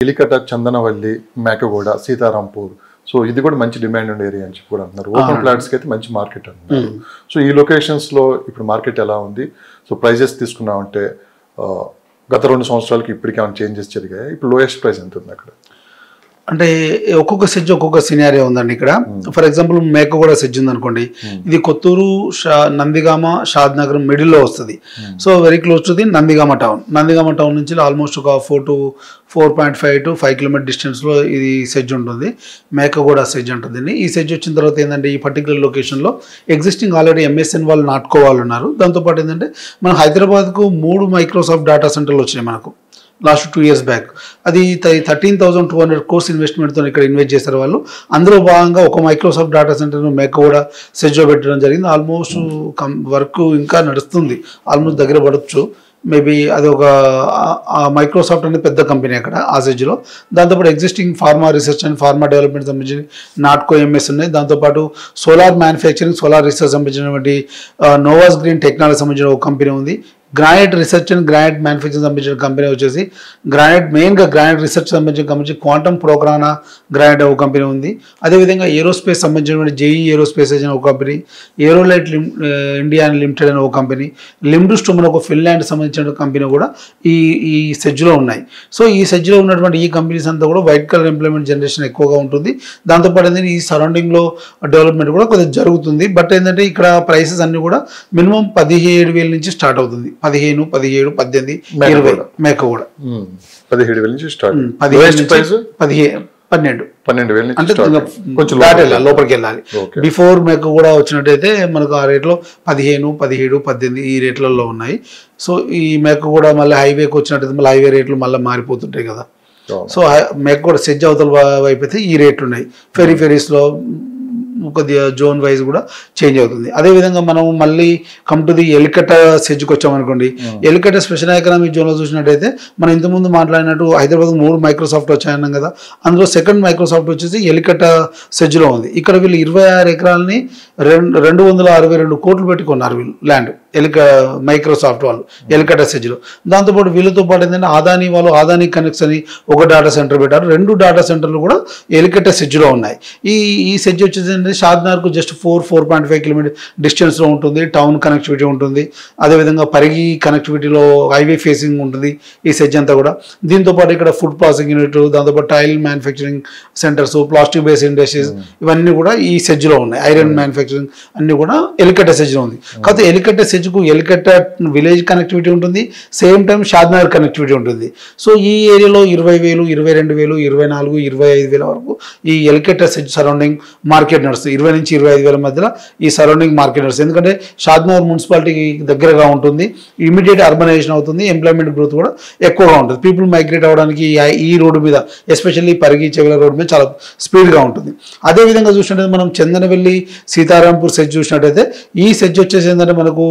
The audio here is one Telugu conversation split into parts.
ఎలికట, చందనవల్లి, మేకగూడ, సీతారాంపూర్, సో ఇది కూడా మంచి డిమాండ్ ఉండే ఏరియా అని చెప్పి కూడా అంటున్నారు. ఓపెన్ ప్లాట్స్కి అయితే మంచి మార్కెట్ అంటున్నారు. సో ఈ లొకేషన్స్లో ఇప్పుడు మార్కెట్ ఎలా ఉంది? సో ప్రైజెస్ తీసుకున్నామంటే గత 2 సంవత్సరాలకి ఇప్పటికి ఏమైనా చేంజెస్ జరిగాయి? ఇప్పుడు లోయెస్ట్ ప్రైస్ ఎంత ఉంది అక్కడ? అంటే ఒక్కొక్క సెజ్ ఒక్కొక్క సినారియో ఉందండి ఇక్కడ. ఫర్ ఎగ్జాంపుల్ మేకగూడ సెజ్ ఉంది అనుకోండి, ఇది కొత్తూరు, నందిగామ, షాద్ నగర్ మిడిల్లో వస్తుంది. So very close to the Nandigama town. Nandigama town నుంచి ఆల్మోస్ట్ ఒక 4.5 to 5 కిలోమీటర్ డిస్టెన్స్లో ఇది సెజ్ ఉంటుంది. మేకగూడ సెజ్ ఉంటుంది. ఈ సెజ్ వచ్చిన తర్వాత ఏంటంటే ఈ పర్టికులర్ లొకేషన్లో ఎగ్జిస్టింగ్ ఆల్రెడీ ఎంఎస్ఎన్ వాళ్ళు నాటుకోవాలి ఉన్నారు. దాంతోపాటు ఏంటంటే మన హైదరాబాద్కు 3 మైక్రోసాఫ్ట్ డేటా సెంటర్లు వచ్చినాయి మనకు లాస్ట్ 2 years బ్యాక్. అది 13,200 crores ఇన్వెస్ట్మెంట్తో ఇక్కడ ఇన్వెస్ట్ చేశారు వాళ్ళు. అందులో భాగంగా ఒక మైక్రోసాఫ్ట్ డేటా సెంటర్ను మేకగూడ సెజ్లో పెట్టడం జరిగింది. ఆల్మోస్ట్ వర్క్ ఇంకా నడుస్తుంది, ఆల్మోస్ట్ దగ్గర పడవచ్చు. మేబీ అది ఒక మైక్రోసాఫ్ట్ అనేది పెద్ద కంపెనీ అక్కడ ఆ సెజ్లో. దాంతోపాటు existing pharma research and pharma development సంబంధించి నాట్కో ఎంఎస్ ఉన్నాయి. దాంతోపాటు సోలార్ మ్యానుఫ్యాక్చరింగ్, సోలార్ రీసెర్చ్ సంబంధించినటువంటి నోవాస్ గ్రీన్ టెక్నాలజీ సంబంధించిన ఒక కంపెనీ ఉంది. Granite research and granite manufacturing సంబంధించిన కంపెనీ వచ్చేసి మెయిన్గా గ్రానైట్ రీసెర్చ్ సంబంధించిన కంపెనీ క్వాంటమ్ ప్రోగ్రానా గ్రానైట్ ఒక కంపెనీ ఉంది. అదేవిధంగా ఏరోస్పేస్ సంబంధించినటువంటి జేఈ ఏరోస్పేస్ అనే ఒక కంపెనీ, ఏరోలైట్ ఇండియా లిమిటెడ్ అనే ఒక కంపెనీ, లిమ్డుస్టోమ్ అనే ఒక ఫిన్లాండ్ సంబంధించిన కంపెనీ కూడా ఈ సెజ్లో ఉన్నాయి. సో ఈ సెజ్లో ఉన్నటువంటి ఈ కంపెనీస్ అంతా కూడా వైట్ కలర్ ఎంప్లాయ్మెంట్ జనరేషన్ ఎక్కువగా ఉంటుంది. దాంతోపాటు ఏంటంటే ఈ సరౌండింగ్లో డెవలప్మెంట్ కూడా కొద్దిగా జరుగుతుంది. బట్ ఏంటంటే ఇక్కడ ప్రైసెస్ అన్ని కూడా మినిమం 17,000 నుంచి స్టార్ట్ అవుతుంది. 15, 17, 18, 20 మేకగూడ 17,000 నుంచి స్టార్ట్. 12,000 అంటే కొంచెం లోపలికి వెళ్ళాలి. బిఫోర్ మేకగూడ వచ్చినట్టయితే మనకు ఆ రేట్లో 15, 17, 18 ఈ రేట్లలో ఉన్నాయి. సో ఈ మేకగూడ మళ్ళీ హైవేకి వచ్చినట్టయితే మళ్ళీ హైవే రేట్లు మళ్ళీ మారిపోతుంటాయి కదా. సో మేకగూడ సెజ్ అవతల వైపు అయితే ఈ రేట్లు ఉన్నాయి. ఫెరీస్లో కొద్దిగా జోన్ వైజ్ కూడా చేంజ్ అవుతుంది. అదేవిధంగా మనం మళ్ళీ కమ్ టు ది ఎలికట సెజ్కి వచ్చామనుకోండి. ఎలికట స్పెషల్ ఎకనామిక్ జోన్లో చూసినట్టయితే మనం ఇంతకుముందు మాట్లాడినట్టు హైదరాబాద్ 3 మైక్రోసాఫ్ట్ వచ్చాయన్నాం కదా. అందులో సెకండ్ మైక్రోసాఫ్ట్ వచ్చేసి ఎలికట సెజ్లో ఉంది. ఇక్కడ వీళ్ళు 26 ఎకరాలని 262 కోట్లు పెట్టి కొన్నారు వీళ్ళు ల్యాండ్, మైక్రోసాఫ్ట్ వాళ్ళు ఎలికట సెజ్లో. దాంతోపాటు వీళ్ళతో పాటు ఏంటంటే అదానీ వాళ్ళు అదానీ కనెక్ట్స్ అని ఒక డేటా సెంటర్ పెట్టారు. 2 డేటా సెంటర్లు కూడా ఎలికట సెజ్లో ఉన్నాయి. ఈ సెజ్ వచ్చేసి షాద్నగర్కు జస్ట్ 4.5 కిలోమీటర్ డిస్టెన్స్లో ఉంటుంది. టౌన్ కనెక్టివిటీ ఉంటుంది. అదేవిధంగా పరిగి కనెక్టివిటీలో హైవే ఫేసింగ్ ఉంటుంది ఈ సెజ్ అంతా కూడా. దీంతోపాటు ఇక్కడ ఫుడ్ ప్రాసెసింగ్ యూనిట్, దాంతోపాటు tile manufacturing centres, plastic based industries ఇవన్నీ కూడా ఈ సెజ్లో ఉన్నాయి. ఐరన్ మ్యానుఫ్యాక్చరింగ్ అన్ని కూడా ఎలికట సెజ్లో ఉంది. కాకపోతే ఎలికట సెజ్కు ఎలికట విలేజ్ కనెక్టివిటీ ఉంటుంది, సేమ్ టైం షాద్నగర్ కనెక్టివిటీ ఉంటుంది. సో ఈ ఏరియాలో 20,000, 22,000, 24,000, 25,000 వరకు ఈ ఎలికట సెజ్ సరౌండింగ్ మార్కెట్ నడుస్తుంది. 20 నుంచి 25,000 మధ్యలో ఈ సరౌండింగ్ మార్కెట్ నడుస్తుంది. ఎందుకంటే షాద్నగర్ మున్సిపాలిటీకి దగ్గరగా ఉంటుంది, ఇమీడియట్ అర్బనైజేషన్ అవుతుంది, ఎంప్లాయ్మెంట్ గ్రోత్ కూడా ఎక్కువగా ఉంటుంది. పీపుల్ మైగ్రేట్ అవ్వడానికి ఈ రోడ్డు మీద ఎస్పెషల్లీ పరిగి చెవిల రోడ్డు మీద చాలా స్పీడ్గా ఉంటుంది. అదేవిధంగా చూసినట్టయితే మనం చందనవెల్లి, సీతారాంపూర్ సెజ్ చూసినట్టయితే ఈ సెజ్ వచ్చేసి ఏంటంటే మనకు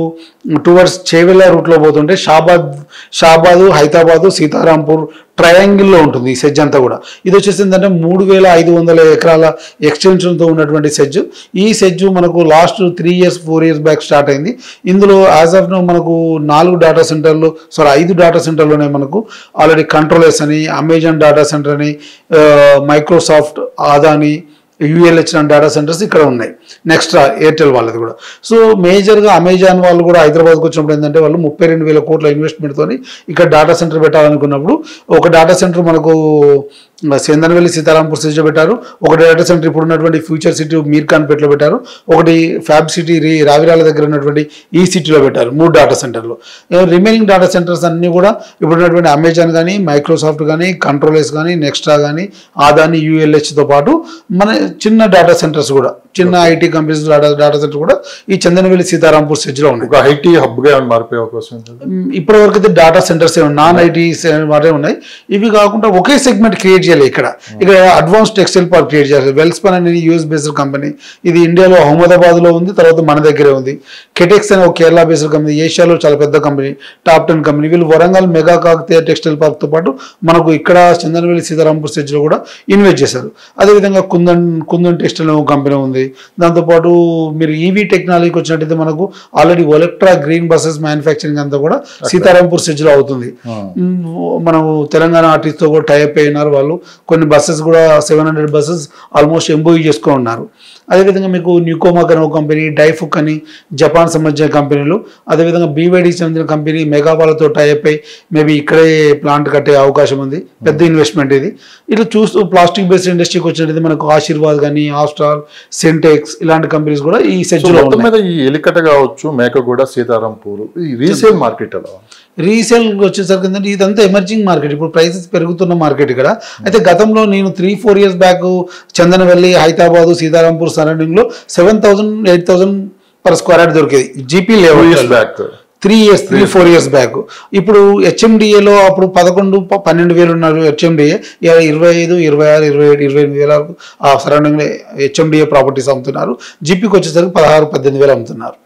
టువర్డ్స్ చేవెళ్ళ రూట్లో పోతుంటే షాబాదు, హైదరాబాదు, సీతారాంపూర్ ట్రయాంగిల్లో ఉంటుంది ఈ సెజ్ అంతా కూడా. ఇది వచ్చేసి ఏంటంటే 3,500 ఎకరాల ఎక్స్టెన్షన్తో ఉన్నటువంటి సెజ్. ఈ సెజ్ మనకు last 3 years 4 years back start అయింది. ఇందులో యాజ్ ఆఫ్ నో మనకు 5 డేటా సెంటర్లోనే మనకు ఆల్రెడీ కంట్రోలర్స్ అని, అమెజాన్ డేటా సెంటర్ అని, మైక్రోసాఫ్ట్, అదానీ, యూఎల్హెచ్ డేటా సెంటర్స్ ఇక్కడ ఉన్నాయి. నెక్స్ట్ ఎయిర్టెల్ వాళ్ళది కూడా. సో మేజర్గా అమెజాన్ వాళ్ళు కూడా హైదరాబాద్కి వచ్చినప్పుడు ఏంటంటే వాళ్ళు 32,000 కోట్ల ఇన్వెస్ట్మెంట్తో ఇక్కడ డేటా సెంటర్ పెట్టాలనుకున్నప్పుడు ఒక డేటా సెంటర్ మనకు చందనవెల్లి, సీతారాంపూర్ సెజ్లో పెట్టారు. ఒక డేటా సెంటర్ ఇప్పుడు ఉన్నటువంటి ఫ్యూచర్ సిటీ మీర్ఖాన్పేటలో పెట్టారు. ఒకటి ఫ్యాబ్ సిటీ రావిరాల దగ్గర ఉన్నటువంటి ఈ సిటీలో పెట్టారు. 3 డేటా సెంటర్లు. రిమైనింగ్ డేటా సెంటర్స్ అన్నీ కూడా ఇప్పుడు ఉన్నటువంటి అమెజాన్ కానీ, మైక్రోసాఫ్ట్ కానీ, కంట్రోలర్స్ కానీ, నెక్స్ట్రా కానీ, అదానీ, యూఎల్హెచ్తో పాటు మన చిన్న డేటా సెంటర్స్ కూడా, చిన్న ఐటీ కంపెనీస్ డేటా సెంటర్ కూడా ఈ చందనవెల్లి, సీతారాంపూర్ సెజ్లో ఉన్నాయి. ఒక ఐటీ హబ్గా మారిపోయే అవకాశం ఇప్పటి వరకు అయితే డేటా సెంటర్స్ నాన్ ఐటీ ఉన్నాయి. ఇవి కాకుండా ఒకే సెగ్మెంట్ క్రియేట్ చేయాలి. ఇక్కడ అడ్వాన్స్ టెక్స్టైల్ పార్క్ క్రియేట్ చేయాలి. వెల్స్పన్ అనేది యూఎస్ బేస్డ్ కంపెనీ. ఇది ఇండియాలో అహ్మదాబాద్లో ఉంది, తర్వాత మన దగ్గరే ఉంది. కెటెక్స్ అనే ఒక కేరళ బేస్డ్ కంపెనీ, ఏషియాలో చాలా పెద్ద కంపెనీ, టాప్ 10 కంపెనీ. వీళ్ళు వరంగల్ మెగా కాకతీయ టెక్స్టైల్ పార్క్తో పాటు మనకు ఇక్కడ చందనవెల్లి, సీతారాంపూర్ సెజ్లో కూడా ఇన్వెస్ట్ చేశారు. అదేవిధంగా కుందన్ టెక్స్టైల్ అనే ఒక కంపెనీ ఉంది. ఉంటుంది. దాంతోపాటు మీరు ఈవీ టెక్నాలజీకి వచ్చినట్టయితే మనకు already Olectra green buses manufacturing అంతా కూడా సీతారాంపూర్ సెజ్లో అవుతుంది. మనం తెలంగాణ ఆర్టిస్ట్తో కూడా టైప్ అయినారు వాళ్ళు. కొన్ని బస్సెస్ కూడా 700 బస్సెస్ ఆల్మోస్ట్ ఎంబోయీ చేసుకొని ఉన్నారు. అదేవిధంగా మీకు న్యూకోమాక్ అనే ఒక కంపెనీ, డైఫుక్ అని జపాన్ సంబంధించిన కంపెనీలు, అదేవిధంగా బీవైడీకి సంబంధించిన కంపెనీ మెగావాలతో టైప్ అయి మేబీ ఇక్కడే ప్లాంట్ కట్టే అవకాశం ఉంది. పెద్ద ఇన్వెస్ట్మెంట్ ఇది. ఇట్లా చూస్తూ ప్లాస్టిక్ బేస్డ్ ఇండస్ట్రీకి వచ్చినట్టు మనకు ఆశీర్వాద్ కానీ, ఆస్ట్రాల్, సెంటెక్స్ ఇలాంటి కంపెనీస్ కూడా ఈ సెజ్లో ఉన్నాయి. ఈ ఎలికట కావచ్చు, మేకగూడ, సీతారాంపూర్ ఈ రీసేల్ మార్కెట్ అలా రీసేల్ వచ్చేసరికి ఏంటంటే ఇదంతా ఎమర్జింగ్ మార్కెట్. ఇప్పుడు ప్రైసెస్ పెరుగుతున్న మార్కెట్ ఇక్కడ. అయితే గతంలో నేను 3-4 years back Chandanavalli, Hyderabad, Sitarampur surrounding లో 7,000-8,000 per square యార్డ్ దొరికేది GP level back. 3-4 years back. ఇప్పుడు హెచ్ఎండిఏలో అప్పుడు 11-12 వేలు ఉన్నారు హెచ్ఎండిఏ. 25, 26, 27, 28 వేల వరకు ఆ సరౌండింగ్ హెచ్ఎండిఏ ప్రాపర్టీస్ అమ్ముతున్నారు. జీపీకి వచ్చేసరికి 16-18 వేలు అమ్ముతున్నారు.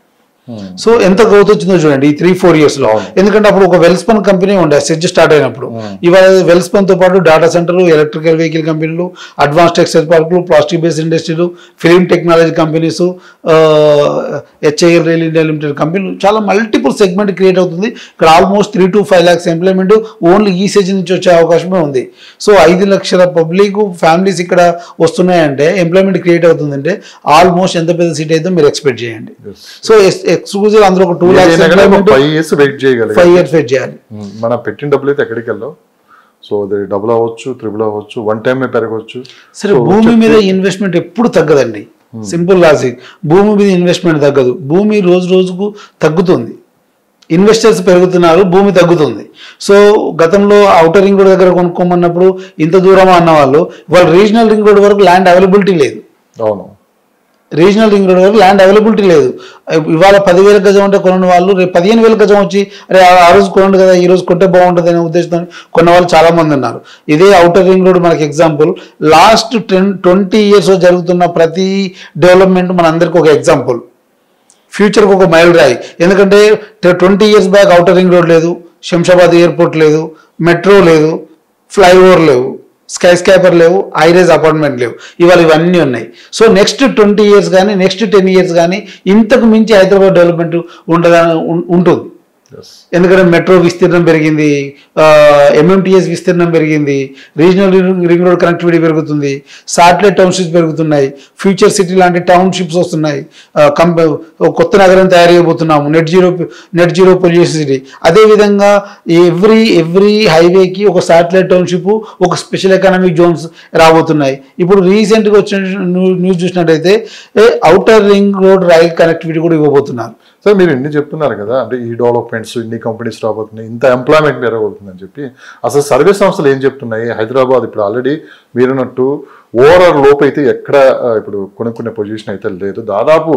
సో ఎంత గ్రోత్ వచ్చిందో చూడండి ఈ 3-4 years లో. ఎందుకంటే అప్పుడు ఒక వెల్స్పన్ కంపెనీ ఉండే సెజ్ స్టార్ట్ అయినప్పుడు. ఇవాళ వెల్స్పన్ తో పాటు డేటా సెంటర్లు, ఎలక్ట్రికల్ వెహికల్ కంపెనీలు, అడ్వాన్స్ టెక్స్టైల్ పార్కులు, ప్లాస్టిక్ బేస్డ్ ఇండస్ట్రీలు, film technology companies, HIL rail India limited కంపెనీలు, చాలా మల్టిపుల్ సెగ్మెంట్ క్రియేట్ అవుతుంది. ఇక్కడ ఆల్మోస్ట్ 3-5 lakhs ఎంప్లాయ్మెంట్ ఓన్లీ ఈ సెజ్ నుంచి వచ్చే అవకాశమే ఉంది. సో 5 లక్షల పబ్లిక్ ఫ్యామిలీస్ ఇక్కడ వస్తున్నాయంటే, ఎంప్లాయ్మెంట్ క్రియేట్ అవుతుందంటే ఆల్మోస్ట్ ఎంత పెద్ద సిటీ అయితే మీరు ఎక్స్పెక్ట్ చేయండి. సో ఎక్స్క్లూజివ్ అందులో ఒక 2 lakhs 5 years వెయిట్ చేయగలగాలి. 5 years వెయిట్ చేయాలి. మనం పెట్టిన డబ్బులు అయితే ఎక్కడికి వెళ్ళాం. సో అది డబుల్ అవ్వచ్చు, ట్రిపుల్ అవ్వచ్చు, వన్ టైం పెరగవచ్చు. సరే, భూమి మీద ఇన్వెస్ట్మెంట్ ఎప్పుడు తగ్గదండి. Simple logic. భూమి మీద ఇన్వెస్ట్మెంట్ తగ్గదు. భూమి రోజు రోజుకు తగ్గుతుంది. ఇన్వెస్టర్స్ పెరుగుతున్నారు, భూమి తగ్గుతుంది. సో గతంలో ఔటర్ రింగ్ రోడ్ దగ్గర కొనుక్కోమన్నప్పుడు ఇంత దూరం అన్న వాళ్ళు వాళ్ళు రీజనల్ రింగ్ రోడ్ వరకు ల్యాండ్ అవైలబిలిటీ లేదు. అవును, రీజనల్ రింగ్ రోడ్ వరకు ల్యాండ్ అవైలబిలిటీ లేదు. ఇవాళ 10,000 గజం అంటే కొన్న వాళ్ళు రేపు 15,000 గజం వచ్చి అరే ఆ రోజు కొనండి కదా, ఈ రోజు కొంటే బాగుంటుంది అనే ఉద్దేశంతో కొన్న వాళ్ళు చాలా మంది ఉన్నారు. ఇదే ఔటర్ రింగ్ రోడ్ మనకి ఎగ్జాంపుల్. లాస్ట్ 20 years జరుగుతున్న ప్రతి డెవలప్మెంట్ మన అందరికి ఒక ఎగ్జాంపుల్, ఫ్యూచర్కి ఒక మైల్ రాయి. ఎందుకంటే 20 years back outer ring road లేదు, శంషాబాద్ ఎయిర్పోర్ట్ లేదు, మెట్రో లేదు, ఫ్లైఓవర్ లేవు, స్కై స్కాపర్ లేవు, హైరేజ్ అపార్ట్మెంట్ లేవు. ఇవాళ ఇవన్నీ ఉన్నాయి. సో నెక్స్ట్ 20 years కానీ, నెక్స్ట్ 10 years కానీ ఇంతకు మించి హైదరాబాద్ డెవలప్మెంట్ ఉంటుంది. ఎందుకంటే మెట్రో విస్తీర్ణం పెరిగింది, ఎంఎంటీఎస్ విస్తీర్ణం పెరిగింది, రీజనల్ రింగ్ రోడ్ కనెక్టివిటీ పెరుగుతుంది, శాటిలైట్ టౌన్షిప్స్ పెరుగుతున్నాయి, ఫ్యూచర్ సిటీ లాంటి టౌన్షిప్స్ వస్తున్నాయి, కొత్త నగరం తయారు చేయబోతున్నాము, నెట్ జీరో పొల్యూషన్ సిటీ. అదేవిధంగా ఎవ్రీ హైవేకి ఒక శాటిలైట్ టౌన్షిప్, ఒక స్పెషల్ ఎకనామిక్ జోన్స్ రాబోతున్నాయి. ఇప్పుడు రీసెంట్గా వచ్చిన న్యూస్ చూసినట్టయితే outer ring road rail connectivity కూడా ఇవ్వబోతున్నారు. సార్ మీరు ఇన్ని చెప్తున్నారు కదా, అంటే ఈ డెవలప్మెంట్స్, ఇన్ని కంపెనీస్ రాబోతున్నాయి, ఇంత ఎంప్లాయ్మెంట్ పెరగబోతుందని చెప్పి అసలు సర్వే సంస్థలు ఏం చెప్తున్నాయి? హైదరాబాద్ ఇప్పుడు ఆల్రెడీ మీరున్నట్టు ఓవరాల్ లోపు అయితే ఎక్కడ ఇప్పుడు కొనుక్కునే పొజిషన్ అయితే లేదు, దాదాపు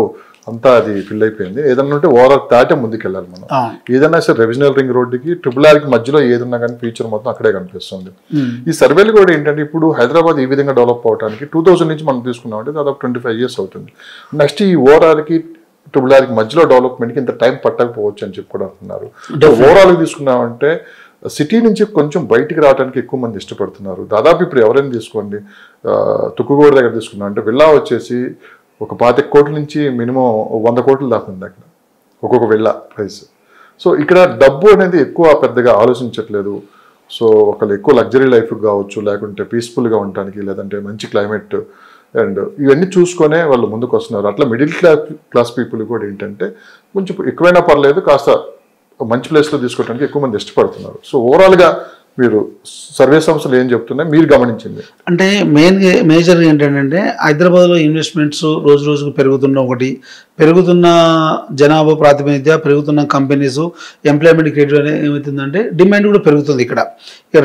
అంతా అది ఫిల్ అయిపోయింది. ఏదన్నా ఉంటే ఓవరాల్ దాటే ముందుకెళ్ళాలి మనం. ఏదన్నా సరే రెవిజనల్ రింగ్ రోడ్డుకి RRRకి మధ్యలో ఏదన్నా కానీ ఫ్యూచర్ మొత్తం అక్కడే కనిపిస్తుంది. ఈ సర్వేలు కూడా ఏంటంటే ఇప్పుడు హైదరాబాద్ ఈ విధంగా డెవలప్ అవడానికి 2000 నుంచి మనం తీసుకున్నామంటే దాదాపు 25 years అవుతుంది. నెక్స్ట్ ఈ ఓవరాల్కి RRRకి మధ్యలో డెవలప్మెంట్కి ఇంత టైం పట్టకపోవచ్చు అని చెప్పి కూడా అంటున్నారు. ఓవరాల్గా తీసుకున్నామంటే సిటీ నుంచి కొంచెం బయటికి రావడానికి ఎక్కువ మంది ఇష్టపడుతున్నారు. దాదాపు ఇప్పుడు ఎవరైనా తీసుకోండి, తుక్కుగూడ దగ్గర తీసుకున్నాం అంటే విల్లా వచ్చేసి ఒక 25 కోట్ల నుంచి మినిమం 100 కోట్లు దాకా ఉంది అక్కడ ఒక్కొక్క విల్లా ప్రైస్. సో ఇక్కడ డబ్బు అనేది ఎక్కువ పెద్దగా ఆలోచించట్లేదు. సో ఒకళ్ళు ఎక్కువ లగ్జరీ లైఫ్ కావచ్చు, లేకుంటే పీస్ఫుల్గా ఉండటానికి, లేదంటే మంచి క్లైమేట్ అండ్ ఇవన్నీ చూసుకొనే వాళ్ళు ముందుకు వస్తున్నారు. అట్లా మిడిల్ క్లాస్ పీపుల్ కూడా ఏంటంటే కొంచెం ఎక్కువైనా పర్లేదు, కాస్త మంచి ప్లేస్లో తీసుకోవడానికి ఎక్కువ మంది ఇష్టపడుతున్నారు. సో ఓవరాల్గా మీరు సర్వే సంస్థలు ఏం చెప్తున్నాయి మీరు గమనించింది? అంటే మేజర్ ఏంటంటే హైదరాబాద్లో ఇన్వెస్ట్మెంట్స్ రోజు రోజుకు పెరుగుతున్న జనాభా ప్రాతినిధ్య, పెరుగుతున్న కంపెనీస్, ఎంప్లాయ్మెంట్ క్రియేట్ ఏమవుతుందంటే డిమాండ్ కూడా పెరుగుతుంది. ఇక్కడ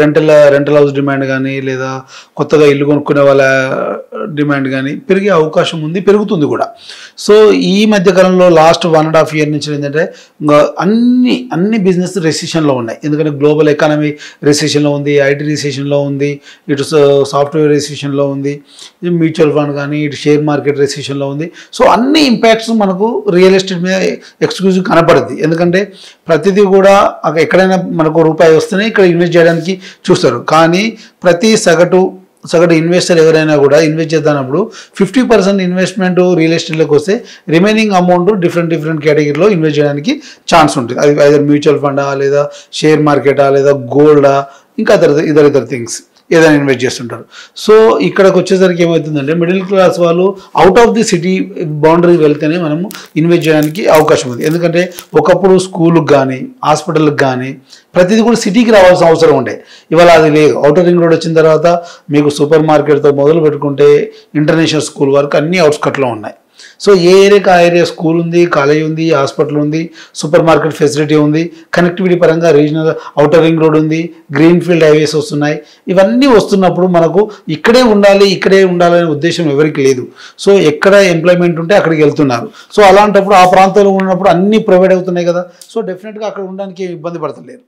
రెంటల్ హౌస్ డిమాండ్ కానీ, లేదా కొత్తగా ఇల్లు కొనుక్కునే వాళ్ళ డిమాండ్ కానీ పెరిగే అవకాశం ఉంది, పెరుగుతుంది కూడా. సో ఈ మధ్యకాలంలో లాస్ట్ 1.5 year నుంచి ఏంటంటే అన్ని బిజినెస్ రెసిషన్లో ఉన్నాయి. ఎందుకంటే గ్లోబల్ ఎకానమీ రెసిషన్లో ఉంది, ఐటీ రెసిషన్లో ఉంది, ఇటు సాఫ్ట్వేర్ రెసిషన్లో ఉంది, మ్యూచువల్ ఫండ్ కానీ, ఇటు షేర్ మార్కెట్ రెసిషన్లో ఉంది. సో అన్ని ఇంపాక్ట్స్ మనకు రియల్ ఎస్టేట్ మీద ఎక్స్క్లూజివ్ కనపడుద్ది. ఎందుకంటే ప్రతిదీ కూడా ఎక్కడైనా మనకు రూపాయి వస్తేనే ఇక్కడ ఇన్వెస్ట్ చేయడానికి చూస్తారు. కానీ ప్రతి సగటు సగటు ఇన్వెస్టర్ ఎవరైనా కూడా ఇన్వెస్ట్ చేద్దానప్పుడు 50% ఇన్వెస్ట్మెంట్ రియల్ ఎస్టేట్లోకి వస్తే రిమైనింగ్ అమౌంట్ డిఫరెంట్ కేటగిరీలో ఇన్వెస్ట్ చేయడానికి ఛాన్స్ ఉంటుంది. అది ఐదర్ మ్యూచువల్ ఫండా, లేదా షేర్ మార్కెటా, లేదా గోల్డా, ఇంకా ఇతర థింగ్స్ ఏదైనా ఇన్వెస్ట్ చేస్తుంటారు. సో ఇక్కడికి వచ్చేసరికి ఏమవుతుందంటే మిడిల్ క్లాస్ వాళ్ళు out of the city boundary వెళ్తేనే మనము ఇన్వెస్ట్ చేయడానికి అవకాశం ఉంది. ఎందుకంటే ఒకప్పుడు స్కూల్కి కానీ హాస్పిటల్కి కానీ ప్రతిదీ కూడా సిటీకి రావాల్సిన అవసరం ఉండే. ఇవాళ అది లేదు. ఔటర్ రింగ్ రోడ్ వచ్చిన తర్వాత మీకు సూపర్ మార్కెట్తో మొదలు పెట్టుకుంటే ఇంటర్నేషనల్ స్కూల్ వరకు అన్నీ అవుట్స్కట్లో ఉన్నాయి. సో ఏ ఏరియాకి ఆ ఏరియా స్కూల్ ఉంది, కాలేజ్ ఉంది, హాస్పిటల్ ఉంది, సూపర్ మార్కెట్ ఫెసిలిటీ ఉంది, కనెక్టివిటీ పరంగా రీజనల్ ఔటర్ రింగ్ రోడ్ ఉంది, గ్రీన్ ఫీల్డ్ హైవేస్ వస్తున్నాయి. ఇవన్నీ వస్తున్నప్పుడు మనకు ఇక్కడే ఉండాలనే ఉద్దేశం ఎవరికి లేదు. సో ఎక్కడ ఎంప్లాయ్మెంట్ ఉంటే అక్కడికి వెళ్తున్నారు. సో అలాంటప్పుడు ఆ ప్రాంతంలో ఉన్నప్పుడు అన్నీ ప్రొవైడ్ అవుతున్నాయి కదా. సో డెఫినెట్గా అక్కడ ఉండడానికి ఇబ్బంది పడతలేరు.